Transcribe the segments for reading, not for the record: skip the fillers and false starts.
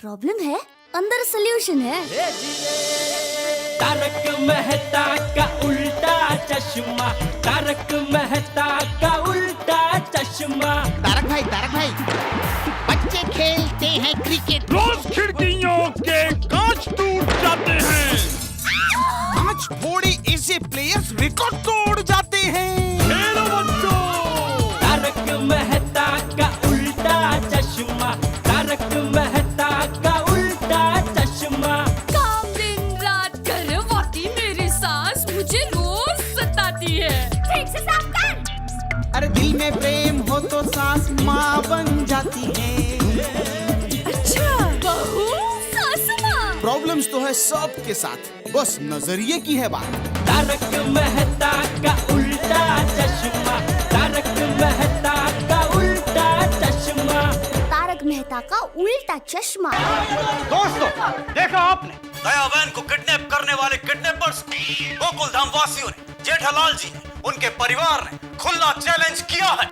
Problem है, अंदर solution है। तारक मेहता का उल्टा चश्मा, तारक मेहता का उल्टा चश्मा। तारक भाई, बच्चे खेलते हैं क्रिकेट, रोज खिड़कियों के कांच टूट जाते हैं, कांच फोड़े ऐसे प्लेयर्स रिकॉर्ड तोड़ जाते हैं। खेलो बच्चों। तारक मेहता का उल्टा चश्मा, तारक मेहता का उल्टा चश्मा। काम दिन रात करवाती मेरी सास मुझे रोज सताती है। ठीक से साफ कर। अरे दिल में प्रेम हो तो सास माँ बन जाती है। अच्छा, बहू सास माँ। प्रॉब्लम्स तो है सबके साथ, बस नजरिए की है बात। तारक मेहता का उल्टा चश्मा, तारक मेहता का उल्टा चश्मा। तारक मेहता का उल्टा चश्मा। दोस्तों, देखा आपने दया बहन को किडनैप करने वाले किडनैपर्स को गोकुल धाम वासियों ने, जेठालाल जी ने, उनके परिवार ने खुला चैलेंज किया है।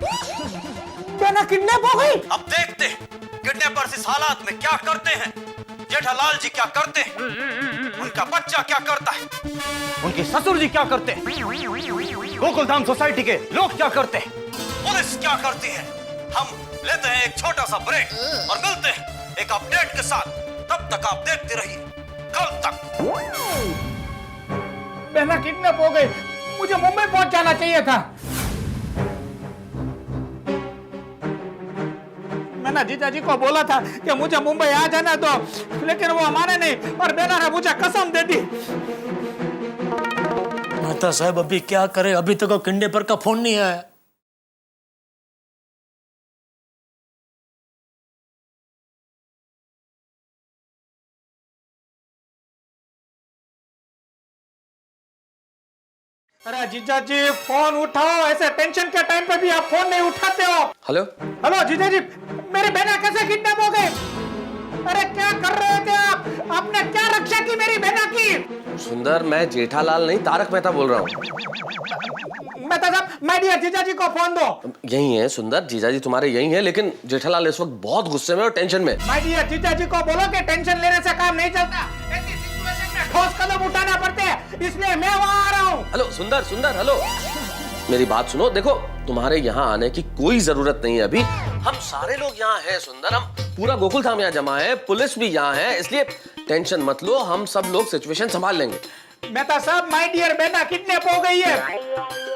बेना किडनैप हो गई। अब देखते हैं किडनैपर्स इस हालात में क्या करते हैं, जेठालाल जी क्या करते हैं, उनका बच्चा क्या करता है, उनके ससुर जी क्या करते हैं, गोकुल धाम सोसाइटी के लोग क्या करते हैं, पुलिस क्या करती है। हम लेते हैं एक छोटा सा ब्रेक और मिलते हैं एक अपडेट के साथ। तब तक आप देखते रहिए कल तक। बहना किडनैप हो गई, मुझे मुंबई पहुंच जाना चाहिए था। मैंने जीजाजी को बोला था कि मुझे मुंबई आ जाना दो, लेकिन वो माने नहीं और बेना ने मुझे कसम दे दी। माता साहब अभी क्या करे, अभी तक किडनैपर का फोन नहीं आया। अरे जीजाजी फोन उठाओ, ऐसे टेंशन के टाइम पे भी आप फोन नहीं उठाते हो। हेलो हेलो जीजाजी, मेरी बहना कैसे किडनैप हो गई? अरे क्या कर रहे थे आप? आपने क्या रक्षा की मेरी बहना की? सुंदर, मैं जेठालाल नहीं तारक मेहता बोल रहा हूँ। मेहता साहब, माय डियर जीजाजी को फोन दो। यही है सुंदर, जीजाजी तुम्हारे यही है, लेकिन जेठालाल इस वक्त बहुत गुस्से में और टेंशन में। माय डियर जीजाजी को बोलो कि टेंशन लेने से काम नहीं चलता, ऐसी सिचुएशन में ठोस कदम उठाना पड़ते हैं, इसलिए मैं वहाँ आ रहा हूँ। हेलो सुंदर, सुंदर हेलो, मेरी बात सुनो। देखो, तुम्हारे यहाँ आने की कोई जरूरत नहीं है अभी। हम सारे लोग यहाँ हैं सुंदर, हम पूरा गोकुल धाम यहाँ जमा है, पुलिस भी यहाँ है, इसलिए टेंशन मत लो, हम सब लोग सिचुएशन संभाल लेंगे। मेहता साहब, माय डियर बेटा किडनैप हो गई है।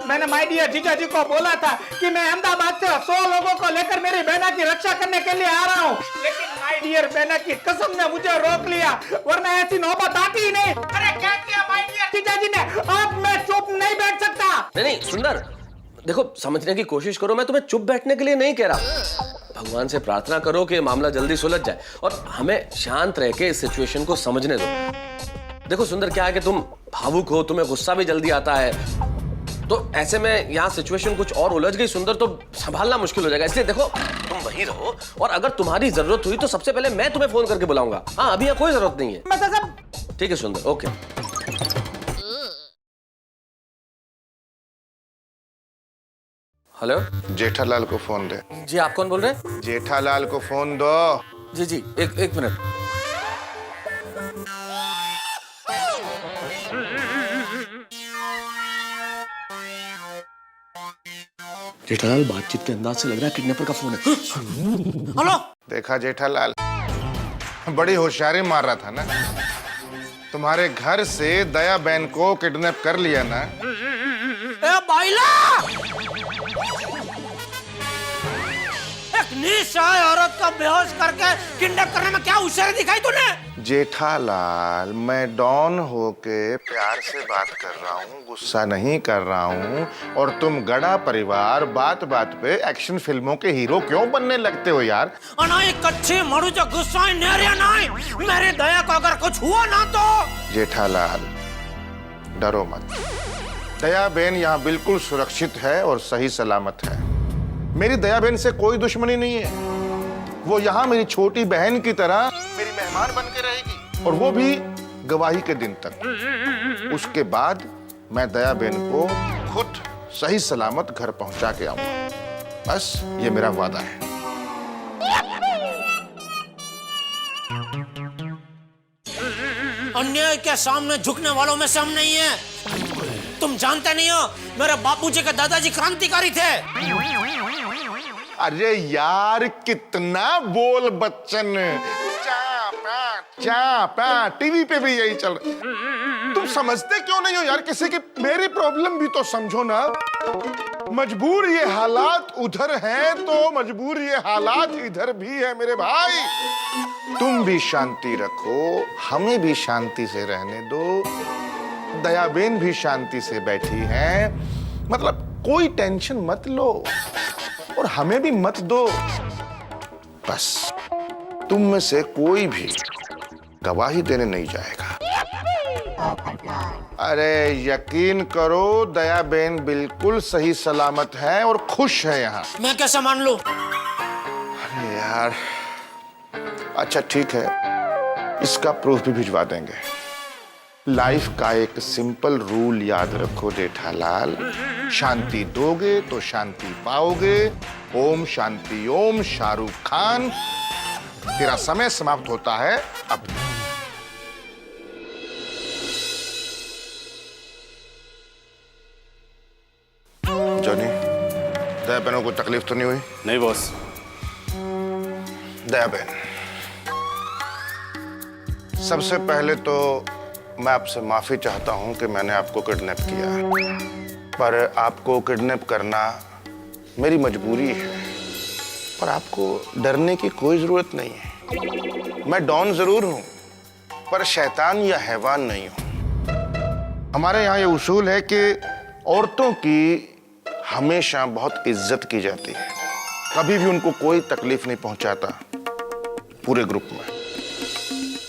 मैंने माय डियर जीजाजी को बोला था कि मैं अहमदाबाद से 100 लोगों को लेकर मेरी बहना की रक्षा करने के लिए आ रहा हूँ, लेकिन माय डियर बहना की कसम ने मुझे रोक लिया, वरना ऐसी नौबत आती ही नहीं। अरे क्या किया माय डियर जीजाजी ने? अब मैं चुप नहीं बैठ सकता। नहीं सुंदर, देखो समझने की कोशिश करो, मैं तुम्हें चुप बैठने के लिए नहीं कह रहा। भगवान से प्रार्थना करो कि मामला जल्दी सुलझ जाए और हमें शांत रह के इस सिचुएशन को समझने दो। देखो सुंदर, क्या है कि तुम भावुक हो, तुम्हें गुस्सा भी जल्दी आता है, तो ऐसे में यहाँ सिचुएशन कुछ और उलझ गई सुंदर, तो संभालना मुश्किल हो जाएगा। इसलिए देखो, तुम वहीं रहो और अगर तुम्हारी जरूरत हुई तो सबसे पहले मैं तुम्हें फोन करके बुलाऊंगा। हाँ, अभी यहाँ कोई जरूरत नहीं है। ठीक है सुंदर, ओके। हेलो, जेठालाल को फोन दे। जी आप कौन बोल रहे हैं? जेठालाल को फोन दो। जी जी, एक मिनट। जेठालाल, बातचीत के अंदाज से लग रहा है किडनैपर का फोन है। हेलो, देखा जेठालाल, बड़ी होशियारी मार रहा था ना। तुम्हारे घर से दया बहन को किडनैप कर लिया ना। ए बाइला, एक निशाय औरत का बेहोश करके किडनैप करने में क्या होशियारी दिखाई तूने? जेठालाल, मैं डॉन होके प्यार से बात कर रहा हूँ, गुस्सा नहीं कर रहा हूँ, और तुम गड़ा परिवार बात बात पे एक्शन फिल्मों के हीरो क्यों बनने लगते हो यार? अनाई कच्ची मरु जो गुस्सा नेरिया नहीं, मेरे दया को अगर कुछ हुआ ना तो। जेठालाल, डरो मत। दया बहन यहाँ बिल्कुल सुरक्षित है और सही सलामत है। मेरी दया बहन से कोई दुश्मनी नहीं है, वो यहाँ मेरी छोटी बहन की तरह मेरी मेहमान बन के रहेगी, और वो भी गवाही के दिन तक। उसके बाद मैं दया बहन को खुद सही सलामत घर पहुंचा के आऊंगा। बस ये मेरा वादा है। अन्याय के सामने झुकने वालों में से हम नहीं हैं। तुम जानते नहीं हो, मेरे बापूजी के दादाजी क्रांतिकारी थे। अरे यार कितना बोल बच्चन, चापा टीवी पे भी यही चल रहा। तुम समझते क्यों नहीं हो यार किसी की? मेरी प्रॉब्लम भी तो समझो ना। मजबूर ये हालात उधर हैं तो मजबूर ये हालात इधर भी है मेरे भाई। तुम भी शांति रखो, हमें भी शांति से रहने दो। दयाबेन भी शांति से बैठी हैं, मतलब कोई टेंशन मत लो और हमें भी मत दो। बस तुम में से कोई भी गवाही देने नहीं जाएगा। अरे यकीन करो, दयाबेन बिल्कुल सही सलामत है और खुश है यहाँ। मैं कैसे मान लूं? अरे यार, अच्छा ठीक है, इसका प्रूफ भी भिजवा देंगे। लाइफ का एक सिंपल रूल याद रखो जेठालाल, शांति दोगे तो शांति पाओगे। ओम शांति ओम। शाहरुख खान, तेरा समय समाप्त होता है अब। जॉनी, दयाबेन को तकलीफ तो नहीं हुई? नहीं बॉस। दयाबेन, सबसे पहले तो मैं आपसे माफी चाहता हूं कि मैंने आपको किडनैप किया, पर आपको किडनैप करना मेरी मजबूरी है। पर आपको डरने की कोई जरूरत नहीं है। मैं डॉन जरूर हूं, पर शैतान या हैवान नहीं हूं। हमारे यहाँ ये उसूल है कि औरतों की हमेशा बहुत इज्जत की जाती है, कभी भी उनको कोई तकलीफ नहीं पहुंचाता। पूरे ग्रुप में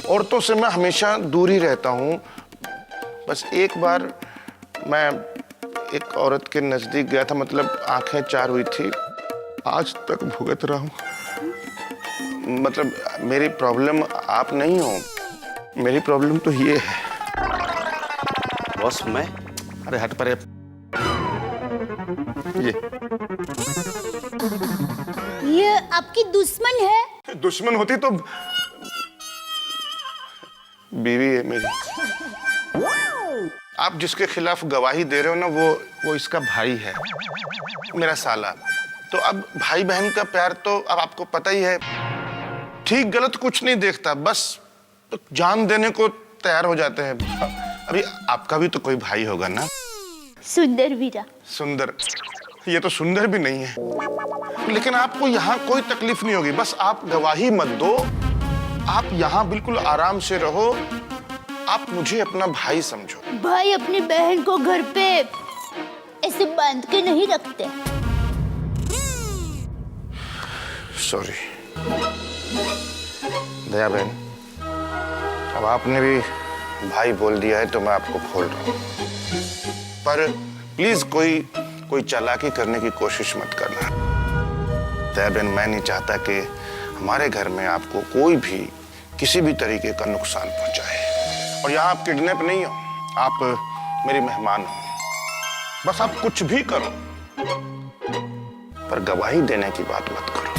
औरतों से मैं हमेशा दूर ही रहता हूं। बस एक बार मैं एक औरत के नजदीक गया था, मतलब आंखें चार हुई थी, आज तक भुगत रहा हूं। मतलब मेरी प्रॉब्लम आप नहीं हो, मेरी प्रॉब्लम तो ये है। बॉस मैं, अरे हट परे। ये आपकी दुश्मन है? दुश्मन होती तो बीवी है मेरी। आप जिसके खिलाफ गवाही दे रहे हो ना, वो इसका भाई है, मेरा साला। तो अब भाई बहन का प्यार तो अब आपको पता ही है, ठीक गलत कुछ नहीं देखता, बस तो जान देने को तैयार हो जाते हैं। अभी आपका भी तो कोई भाई होगा ना? सुंदर वीरा। सुंदर? ये तो सुंदर भी नहीं है। लेकिन आपको यहाँ कोई तकलीफ नहीं होगी, बस आप गवाही मत दो। आप यहाँ बिल्कुल आराम से रहो। आप मुझे अपना भाई समझो। भाई अपनी बहन को घर पे ऐसे बांध के नहीं रखते। सॉरी दयाबेन, अब आपने भी भाई बोल दिया है तो मैं आपको खोल रहा हूँ, पर प्लीज कोई चालाकी करने की कोशिश मत करना। दयाबेन, मैं नहीं चाहता कि हमारे घर में आपको कोई भी किसी भी तरीके का नुकसान पहुंचाए। और यहाँ आप किडनैप नहीं हो, आप मेरी मेहमान हो। बस आप कुछ भी करो, पर गवाही देने की बात मत करो।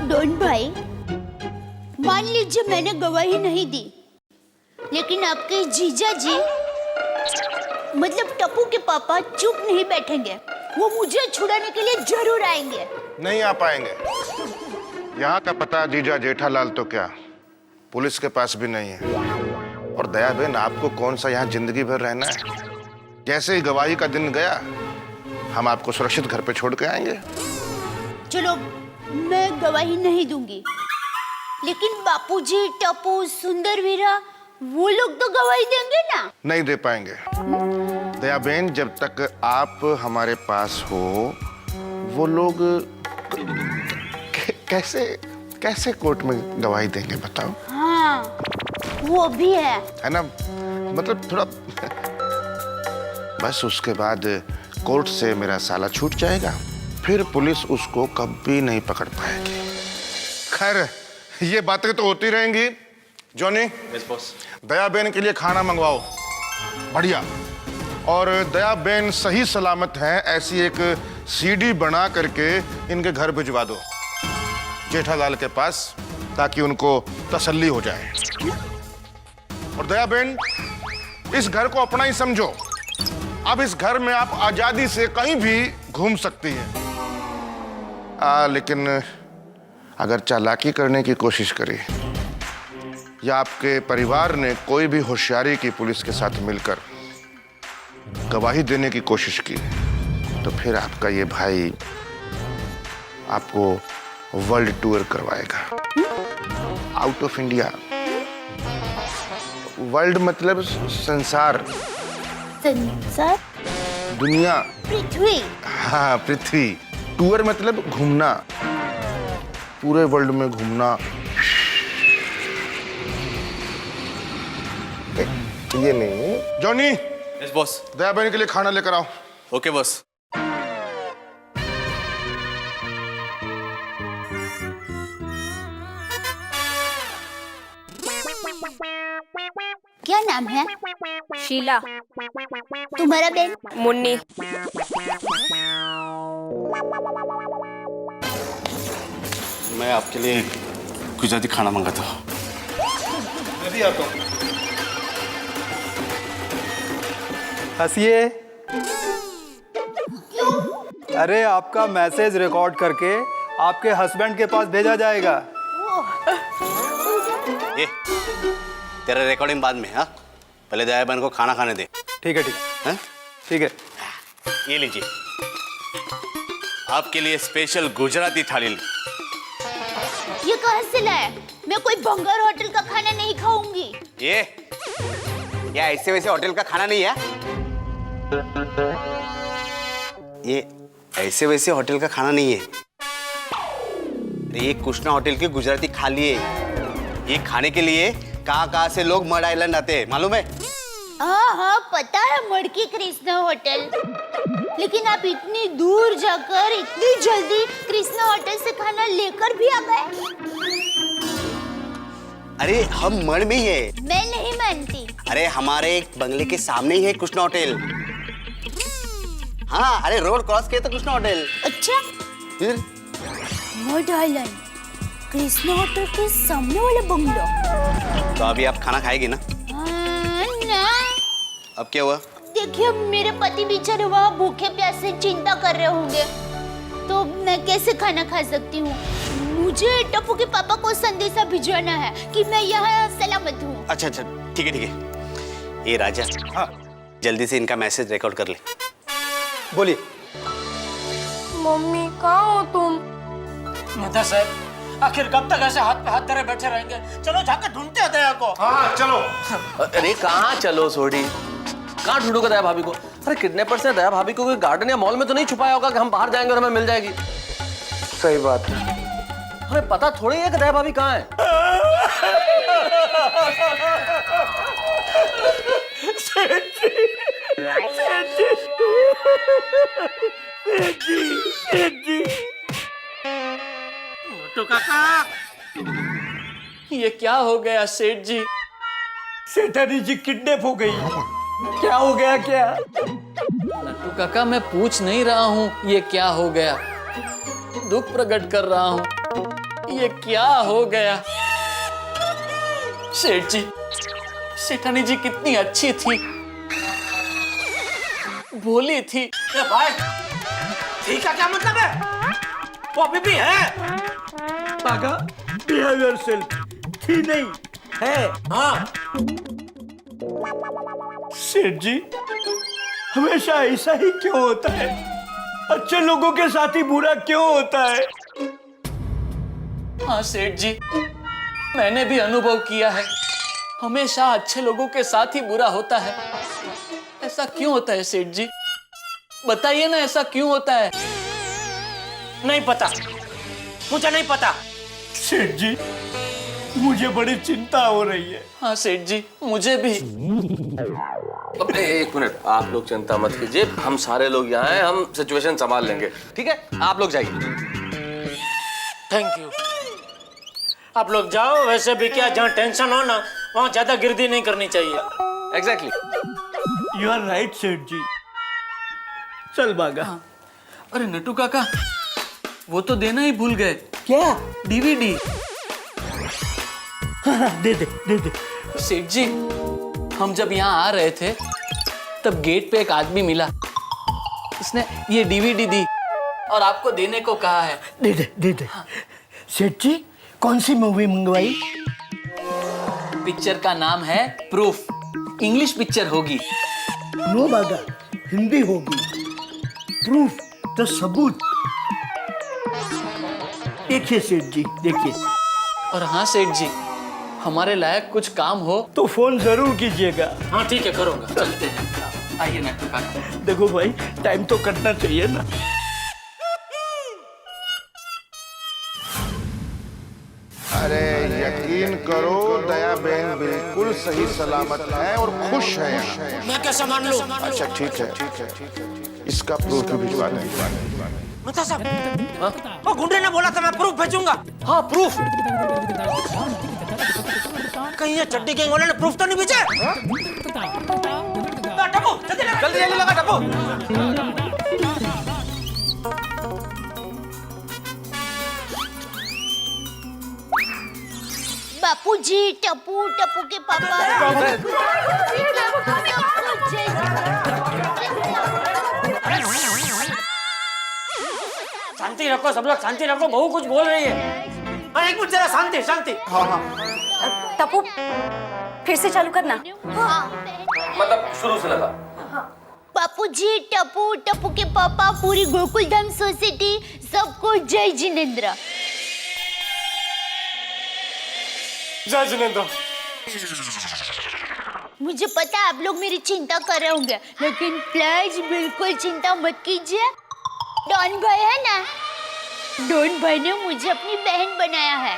डॉन भाई, मान लीजिए मैंने गवाही नहीं दी, लेकिन आपके जीजा जी मतलब टप्पू के पापा चुप नहीं बैठेंगे। वो मुझे छुड़ाने के लिए जरूर आएंगे। नहीं आ पाएंगे। यहाँ का पता जीजा जेठालाल तो क्या, पुलिस के पास भी नहीं है। और दयाबेन, आपको कौन सा यहाँ जिंदगी भर रहना है? जैसे ही गवाही का दिन गया, हम आपको सुरक्षित घर पे छोड़ के आएंगे। चलो, मैं गवाही नहीं दूंगी, लेकिन बापूजी, टप्पू, सुंदर वीरा, वो लोग तो गवाही देंगे ना? नहीं दे पाएंगे। दयाबेन, जब तक आप हमारे पास हो, वो लोग कैसे कोर्ट में गवाही देंगे बताओ? हाँ, वो भी है ना? मतलब थोड़ा बस उसके बाद कोर्ट से मेरा साला छूट जाएगा, फिर पुलिस उसको कभी नहीं पकड़ पाएगी। खैर, ये बातें तो होती रहेंगी। Johnny, yes boss. दयाबेन के लिए खाना मंगवाओ, बढ़िया। और दयाबेन सही सलामत हैं ऐसी एक सीडी बना करके इनके घर भिजवा दो, जेठालाल के पास। ताकि उनको तसल्ली हो जाए। और दया बहन, इस घर को अपना ही समझो। अब इस घर में आप आजादी से कहीं भी घूम सकती हैं। लेकिन अगर चालाकी करने की कोशिश करी या आपके परिवार ने कोई भी होशियारी की पुलिस के साथ मिलकर गवाही देने की कोशिश की, तो फिर आपका ये भाई आपको वर्ल्ड टूर करवाएगा। Out of India. वर्ल्ड मतलब संसार, संसार, दुनिया। पृथ्वी। हाँ, पृथ्वी। टूर मतलब घूमना, पूरे वर्ल्ड में घूमना। ये नहीं। Johnny, yes boss. दया बहन के लिए खाना लेकर आओ। Okay boss. क्या नाम है? शीला। तुम्हारा बेन? मुन्नी। मैं आपके लिए गुजराती खाना मंगाता हूँ। मैं भी आता हूँ। हंसिए। अरे आपका मैसेज रिकॉर्ड करके आपके हस्बैंड के पास भेजा जाएगा। ये तेरा रिकॉर्डिंग बाद में। हाँ, पहले दया बहन को खाना खाने दे। ठीक है, ठीक है, हाँ? ठीक है। ये लीजिए, आपके लिए स्पेशल गुजराती थाली। ये कहाँ से लाया? मैं कोई बंगार होटल का खाना नहीं खाऊंगी। ये क्या ऐसे वैसे होटल का खाना नहीं है? ये ऐसे वैसे होटल का खाना नहीं है। ये कृष्णा होटल की गुजराती थाली है। ये खाने के लिए कहाँ से लोग मड आइलैंड आते हैं, मालूम है? हाँ, पता है, मड़की कृष्णा होटल। लेकिन आप इतनी दूर जाकर इतनी जल्दी कृष्णा होटल से खाना लेकर भी आ गए। अरे हम मड़ में ही है। मैं नहीं मानती। अरे हमारे बंगले के सामने ही है कृष्णा होटल। हाँ, अरे रोड क्रॉस किया तो कृष्णा होटल। अच्छा, फिर मड आइलैंड, कृष्णा होटल के सामने वाला बंगला। तो अभी आप खाना खाएगी ना? ना। अब क्या हुआ? देखिए, मेरे पति बेचारे वहाँ भूखे प्यासे चिंता कर रहे होंगे, तो मैं कैसे खाना खा सकती हूँ? मुझे टप्पू के पापा को संदेशा भिजवाना है कि मैं यहाँ सलामत हूँ। अच्छा, ठीक है, ठीक है। ये राजा, हाँ, जल्दी से इनका मैसेज रिकॉर्ड कर ले। बोलिए। मम्मी कहाँ हो तुम? मेहता साहब, आखिर कब तक ऐसे हाथ पे हाथ धरे बैठे रहेंगे? चलो जाकर ढूंढते हैं दया को। हाँ, चलो। अरे कहाँ चलो सोडी? कहाँ ढूंढोगे दया भाभी को? अरे किडनैपर्स ने दया भाभी को कोई गार्डन या मॉल में तो नहीं छुपाया होगा कि हम बाहर जाएंगे और हमें मिल जाएगी। सही बात है। हमें पता थोड़ी है कि दया भाभी कहाँ है। तो काका, ये क्या हो गया सेठ जी? सेठानी जी किडनैप हो गई। क्या हो गया? क्या? नट्टू काका, मैं पूछ नहीं रहा हूँ ये क्या हो गया, दुख प्रकट कर रहा हूँ। ये क्या हो गया? सेठ जी, सेठानी जी कितनी अच्छी थी, भोली थी। भाई, ठीक का क्या मतलब है? वो अभी भी है। काका, बिहेव योरसेल्फ। थी नहीं, है। हाँ। सेठ जी, हमेशा ऐसा ही क्यों होता है? अच्छे लोगों के साथ ही बुरा क्यों होता है? हाँ सेठ जी, मैंने भी अनुभव किया है, हमेशा अच्छे लोगों के साथ ही बुरा होता है। ऐसा क्यों होता है सेठ जी? बताइए ना, ऐसा क्यों होता है? नहीं पता, मुझे नहीं पता। सेठ जी, मुझे बड़ी चिंता हो रही है। हाँ सेठ जी, मुझे भी। अबे एक मिनट, आप लोग चिंता मत कीजिए, हम सारे लोग यहाँ हैं, हम सिचुएशन संभाल लेंगे, ठीक है? आप लोग जाइए। Thank you. आप लोग जाओ। वैसे भी क्या, जहाँ टेंशन हो ना, वहाँ ज्यादा गिरदी नहीं करनी चाहिए। एग्जैक्टली। यू आर राइट सेठ जी। चल भागा। हाँ। अरे नट्टू काका, वो तो देना ही भूल गए। क्या? डीवीडी। दे दे। सेठ जी, हम जब यहाँ आ रहे थे तब गेट पे एक आदमी मिला। उसने ये डीवीडी दी और आपको देने को कहा है। दे दे। सेठ जी, कौन सी मूवी मंगवाई? पिक्चर का नाम है प्रूफ। इंग्लिश पिक्चर होगी। नो बागा, हिंदी होगी। प्रूफ तो सबूत। देखिए सेठ जी, देखिए। और हाँ सेठ जी, हमारे लायक कुछ काम हो तो फोन जरूर कीजिएगा। हाँ ठीक है, करूँगा। चलते हैं, आइए ना काका। देखो भाई, टाइम तो कटना चाहिए ना। अरे यकीन करो, दया बहन बिल्कुल सही सलामत है और खुश है यहाँ। मैं कैसे मान लूं? अच्छा ठीक है। इसका प्रूफ भी भिजवा देंगे। मेहता साहब, वो गुंडे ने बोला था मैं प्रूफ भेजूंगा। हाँ प्रूफ। कहीं ये चड्डी गैंग वाले ने प्रूफ तो नहीं भेजा? टप्पू, जल्दी लगा टप्पू। बापूजी, टप्पू के पापा। शांति रखो सब लोग, शांति रखो। बहू कुछ बोल रही है। हाँ, एक मिनट जरा शांति। टप्पू, फिर से चालू करना। मतलब शुरू से लगा। बापूजी, टप्पू के पापा, पूरी गोकुलधाम सोसाइटी, सबको जय जिनेंद्र। जय जिनेंद्र। मुझे पता है आप लोग मेरी चिंता कर रहे होंगे, लेकिन प्लीज बिल्कुल चिंता मत कीजिए। डॉन भाई है ना, डॉन भाई ने मुझे अपनी बहन बनाया है।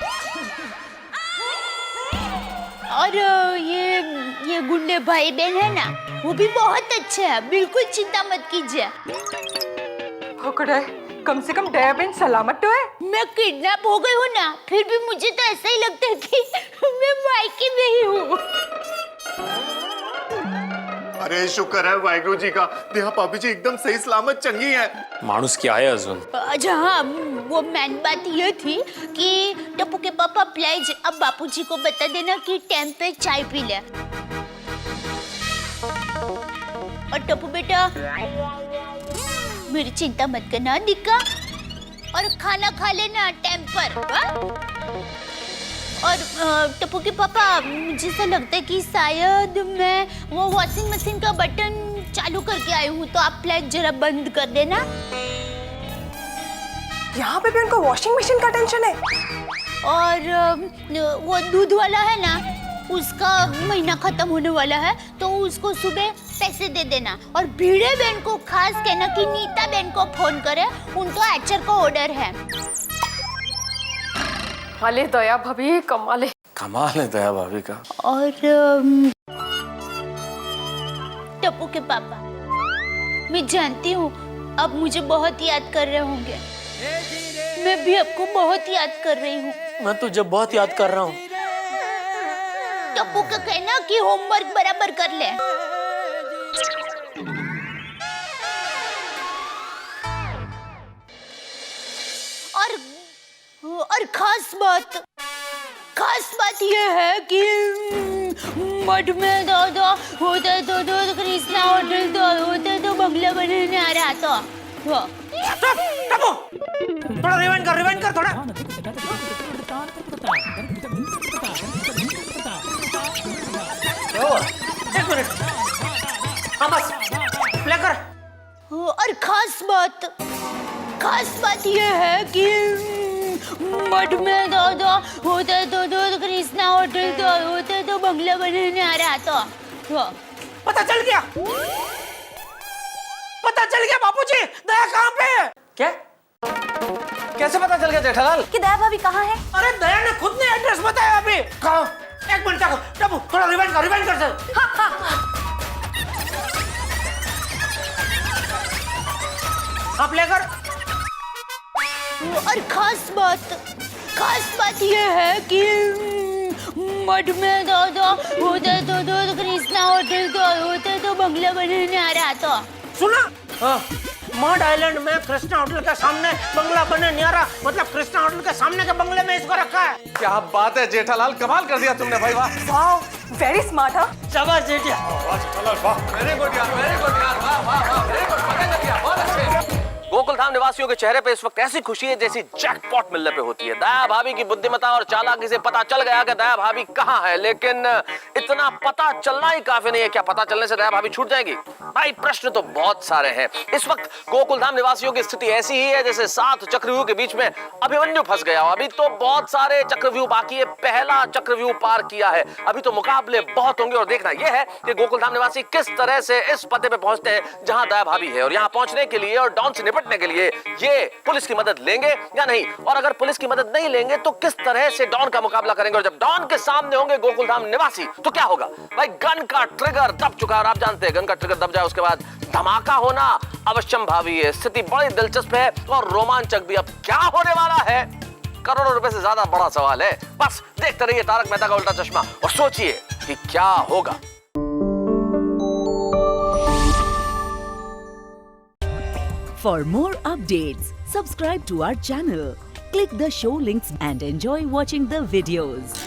और ये गुंडे भाई बहन है ना, वो भी बहुत अच्छे हैं। बिल्कुल चिंता मत कीजिए। कम से कम दया बहन सलामत तो है। मैं किडनैप हो गई हूँ ना, फिर भी मुझे तो ऐसा ही लगता है कि मैं मायके में ही हूँ। अरे शुक्र है वाहिगुरु जी का, देहा भाभी जी एकदम सही सलामत चंगी है। माणूस की आहे अजून। अच्छा हाँ, वो मेन बात ये थी कि टप्पू के पापा प्लीज अब बापूजी को बता देना कि टाइम पे चाय पी ले। और टप्पू बेटा, मेरी चिंता मत करना दिक्का, और खाना खा लेना टाइम पर। और टप्पू के पापा, मुझे ऐसा लगता है कि शायद मैं वो वॉशिंग मशीन का बटन चालू करके आई हूँ, तो आप प्लीज जरा बंद कर देना। यहाँ पे भी उनको वॉशिंग मशीन का टेंशन है। और वो दूध वाला है ना, उसका महीना खत्म होने वाला है, तो उसको सुबह पैसे दे देना। और भीड़े बहन को खास कहना कि नीता बहन को फोन करे, उनको एचर का ऑर्डर है। अरे दया भाभी कमाल है दया भाभी का। और टप्पू के पापा, मैं जानती हूँ आप मुझे बहुत याद कर रहे होंगे। मैं भी आपको बहुत याद कर रही हूँ। मैं तो जब बहुत याद कर रहा हूँ। टप्पू का कहना कि होमवर्क बराबर कर ले। और खास बात यह है कि मठ में दादा होते तो कृष्णा होटल तो होते तो बंगला बनाने आ रहा था। टप्पू, थोड़ा रिवाइंड कर थोड़ा। एक मिनट। हाँ बस, प्ले कर। और खास बात यह है कि मठ में दादा होते तो कृष्णा होटल तो होते तो बंगला बनाने आ रहा था। पता चल गया बापूजी, दया कहाँ पे है? क्या? कैसे पता चल गया जेठालाल? कि दया भाभी कहाँ है? अरे दया ने खुद ने एड्रेस बताया अभी। कहाँ? एक मिनट तक, टप्पू थोड़ा रिवाइंड कर सर। आप लेकर। और खास बात यह है कि मठ में दादा होते तो कृष्णा होटल तो होते तो बंगला बनाने आ रहा था। सुना? हाँ, मड आइलैंड में कृष्णा होटल के सामने बंगला बने न्यारा, मतलब कृष्णा होटल के सामने के बंगले में इसको रखा है। क्या बात है जेठालाल, कमाल कर दिया तुमने भाई, वाह। Wow, very smart. हाँ, शाबाश जेठिया। वेरी गुड यार, वेरी गुड यार, वाह वाह वाह, वेरी गुड, मजा कर दिया, बहुत अच्छे। गोकुलधाम निवासियों के चेहरे पे इस वक्त ऐसी खुशी है जैसी जैकपॉट मिलने पे होती है। दया भाभी की बुद्धिमत्ता और चालाकी से पता चल गया कि दया भाभी कहाँ है, लेकिन इतना पता चलना ही काफी नहीं है। क्या पता चलने से दया भाभी छूट जाएगी? भाई प्रश्न तो बहुत सारे हैं। इस वक्त गोकुलधाम निवासियों की स्थिति ऐसी ही है जैसे 7 चक्रव्यूह के बीच में अभिमन्यु फंस गया हो। अभी तो बहुत सारे चक्रव्यूह बाकी है, पहला चक्रव्यूह पार किया है, अभी तो मुकाबले बहुत होंगे। और देखना यह है कि गोकुलधाम निवासी किस तरह से इस पते पे पहुंचते हैं जहां दया भाभी है, और यहां पहुंचने के लिए और डॉन से निपटने के लिए ये पुलिस की मदद लेंगे या नहीं, और अगर पुलिस की मदद नहीं लेंगे तो किस तरह से डॉन का मुकाबला करेंगे। और जब डॉन के सामने होंगे गोकुलधाम निवासी तो क्या होगा? भाई गन का ट्रिगर दब चुका है, और आप जानते हैं गन का ट्रिगर दब जाए उसके बाद धमाका होना अवश्यम भावी है। स्थिति बड़ी दिलचस्प है और रोमांचक भी। अब क्या होने वाला है, करोड़ों रुपए से ज्यादा बड़ा सवाल है। बस देखते रहिए तारक मेहता का उल्टा चश्मा और सोचिए कि क्या होगा। For more updates, subscribe to our channel, click the show links and enjoy watching the videos.